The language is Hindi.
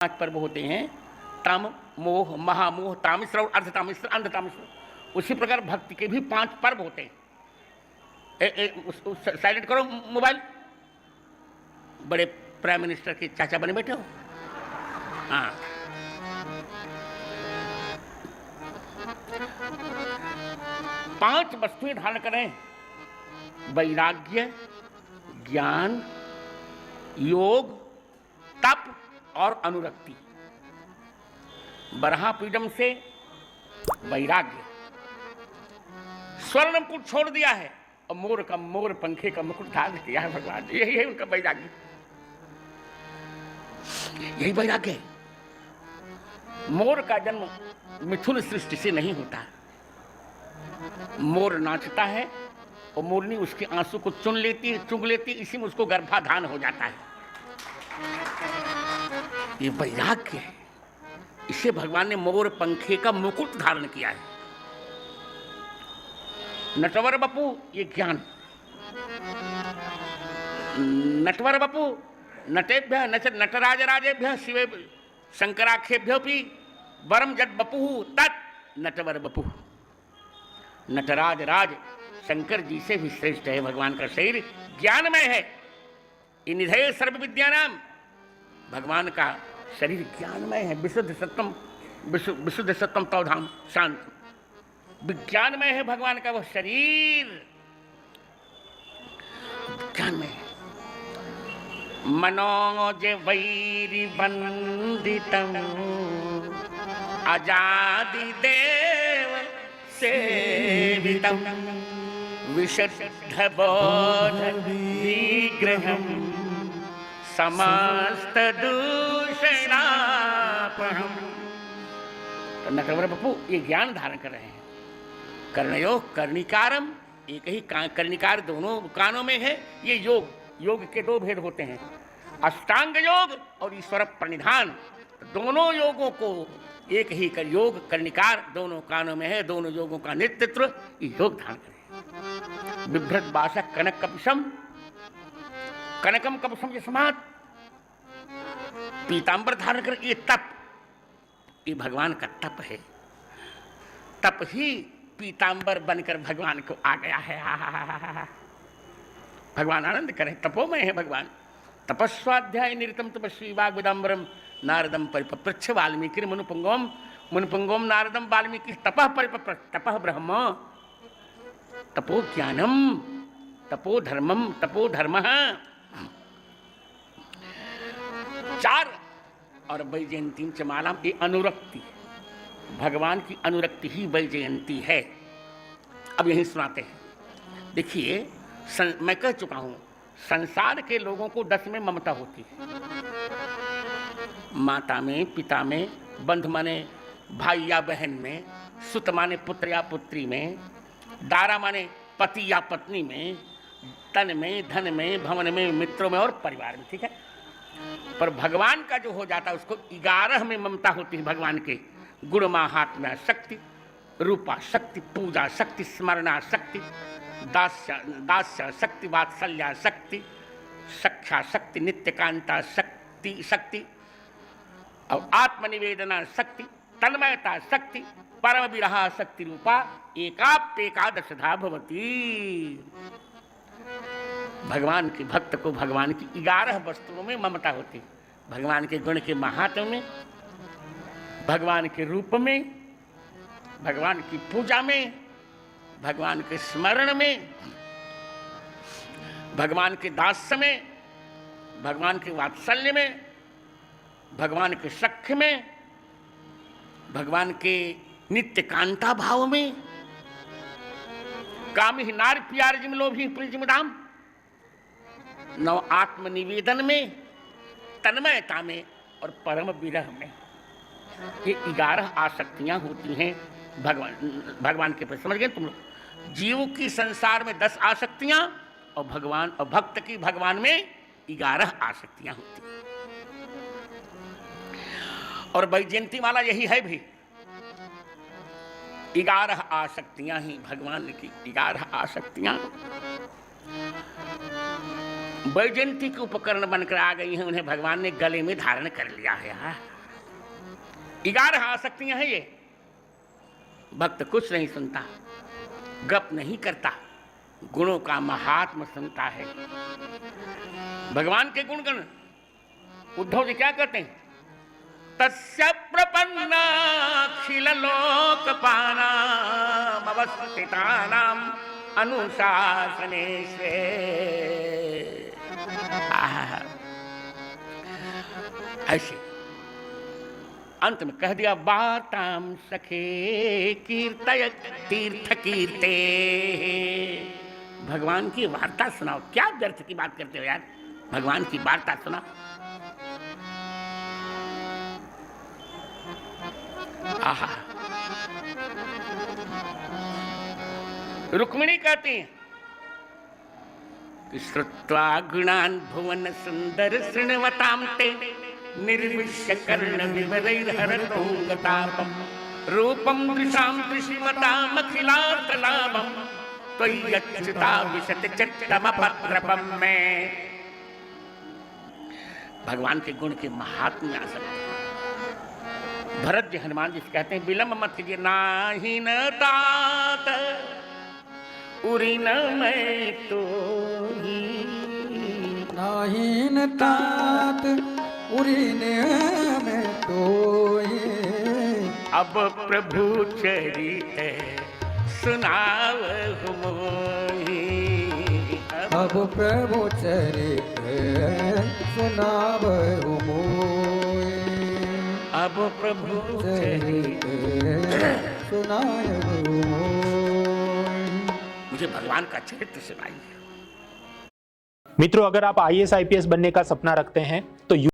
पांच पर्व होते हैं, तम, मोह, महामोह, तामिश्र और अर्धतामिश्र, अंधतामिश्र। उसी प्रकार भक्ति के भी 5 पर्व होते हैं। साइलेंट करो मोबाइल। बड़े प्राइम मिनिस्टर के चाचा बने बैठे हो। हाँ, पांच वस्तुएं धारण करें: वैराग्य, ज्ञान, योग, तप और अनुरक्ति। बरहापीडम से वैराग्य, स्वर्ण मुकुट छोड़ दिया है और मोर पंखे का मुकुट धारण किया है भगवान। यही है उनका वैराग्य, यही वैराग्य है। मोर का जन्म मिथुन सृष्टि से नहीं होता। मोर नाचता है और मोरनी उसके आंसू को चुग लेती, इसी में उसको गर्भाधान हो जाता है। ये वैराग्य है। इसे भगवान ने मोर पंखे का मुकुट धारण किया है। नटवर बपू, ये ज्ञान। नटवर बपू, नटेभ्य नटराज राजेभ्य शिवे शंकराख्येभ्योपि वरम जद बपू तत् नटवर बपू। नटराज राज शंकर जी से भी श्रेष्ठ है। भगवान का शरीर ज्ञानमय है। इन निधेय सर्व विद्यानाम, भगवान का शरीर ज्ञानमय है। विशुद्ध सत्तम तवधाम शांत, विज्ञानमय है भगवान का वह शरीर, ज्ञानमय है। मनोज वैरि वंदितम आजादि देव सेवितम विशुद्ध बोध विग्रहम समस्त दूषणापहम। तो नटवर बपू ये ज्ञान धारण कर रहे हैं। कर्णयोग कर्णिकारम, एक ही कर्णिकार दोनों कानों में है। ये योग के 2 भेद होते हैं, अष्टांग योग और ईश्वर प्रणिधान। दोनों योगों को एक ही कर योग कर्णिकार दोनों कानों में है। दोनों योगों का नेतृत्व योग धारण करें। बिभ्रत बासक कनक कपिशम, कनकम कपिशम समात पीतांबर धारण कर। ये तप, ये भगवान का तप है। तप ही पीतांबर बनकर भगवान को आ गया है। भगवान आनंद करें, तपोमय है भगवान। तपस्वाध्याय निरतम तपस्वी वाग विदम्बरम नारदम परिपप्रच्छ वाल्मीकि मुनिपुंगवम नारदम वाल्मीकि तपः परिपप्रच्छ तपः ब्रह्म तपो ज्ञानम तपो धर्मम तपो धर्मः। 4 और वैजयंती च मालाम, ये अनुरक्ति, भगवान की अनुरक्ति ही वैजयंती है। अब यही सुनाते हैं। देखिए, मैं कह चुका हूं, संसार के लोगों को 10 में ममता होती है। माता में, पिता में, बंधु माने भाई या बहन में, सुत माने पुत्र या पुत्री में, दारा माने पति या पत्नी में, तन में, धन में, भवन में, मित्रों में और परिवार में। ठीक है, पर भगवान का जो हो जाता है उसको 11 में ममता होती है। भगवान के गुण महात्म्य शक्ति, रूपा शक्ति, पूजा शक्ति, स्मरणा शक्ति, दास्य शक्ति, वात्सल्या शक्ति, सख्या शक्ति, नित्यकांता शक्ति और आत्मनिवेदना शक्ति, तन्मयता शक्ति, परम विरहा शक्ति रूपा एकाप्येकादशधा भवती। भगवान के भक्त को भगवान की 11 वस्तुओं में ममता होती है। भगवान के गुण के महात्म्य में, भगवान के रूप में, भगवान की पूजा में, भगवान के स्मरण में, भगवान के दास्य में, भगवान के वात्सल्य में, भगवान के सख्य में, भगवान के नित्य कांता भाव में, कामी नारी प्यार जिम लोभी प्रिजिम दाम, नव आत्मनिवेदन में, तन्मयता में और परम विरह में। ये 11 आसक्तियां होती हैं भगवान के प्रति। समझ गए तुम लोग? जीव की संसार में 10 आसक्तियां और भगवान और भक्त की भगवान में 11 आसक्तियां होती हैं। और वैजयंती माला यही है भी, 11 आसक्तियां ही भगवान की 11 आसक्तियां। वैजयंती के उपकरण बनकर आ गई हैं, उन्हें भगवान ने गले में धारण कर लिया है। 11 आसक्तियां हैं ये। भक्त कुछ नहीं सुनता, गप नहीं करता, गुणों का महात्म सुनता है। भगवान के गुणगण उद्धव जी क्या कहते हैं? तस्य प्रपन्नाखिल लोकपानाम अवस्थितानाम अनुशासने से। ऐसे अंत में कह दिया, वार्ताम सखे कीर्तय तीर्थ कीर्ते। भगवान की वार्ता सुनाओ। क्या व्यर्थ की बात करते हो यार, भगवान की वार्ता सुनाओ। आहा, रुक्मिणी कहती हैं कि श्रुत्वा गुणान् भुवन सुंदर शृण्वतां ते निर्विश्य कर्ण विवरैर्हरतोऽगतापम् रूपं दृशां दृशिमताम् अखिलार्थलाभम् त्वय्यच्युता विशति चित्तमपत्रपम् में। भगवान के गुण के महात्म्य आ सकते। भरत जी हनुमान जी से कहते हैं, विलम्ब मत कीजिए, नाही न तात उरी न मैं तो ही। नाही न तात उरी न मैं तो ही। अब प्रभु चरित सुनावहु मोहि। अब प्रभु चरित सुनावहु मोहि। अब प्रभु चरित सुनावहु मोहि। मुझे भगवान का चरित्र सुनाइए। मित्रों, अगर आप IAS IPS बनने का सपना रखते हैं तो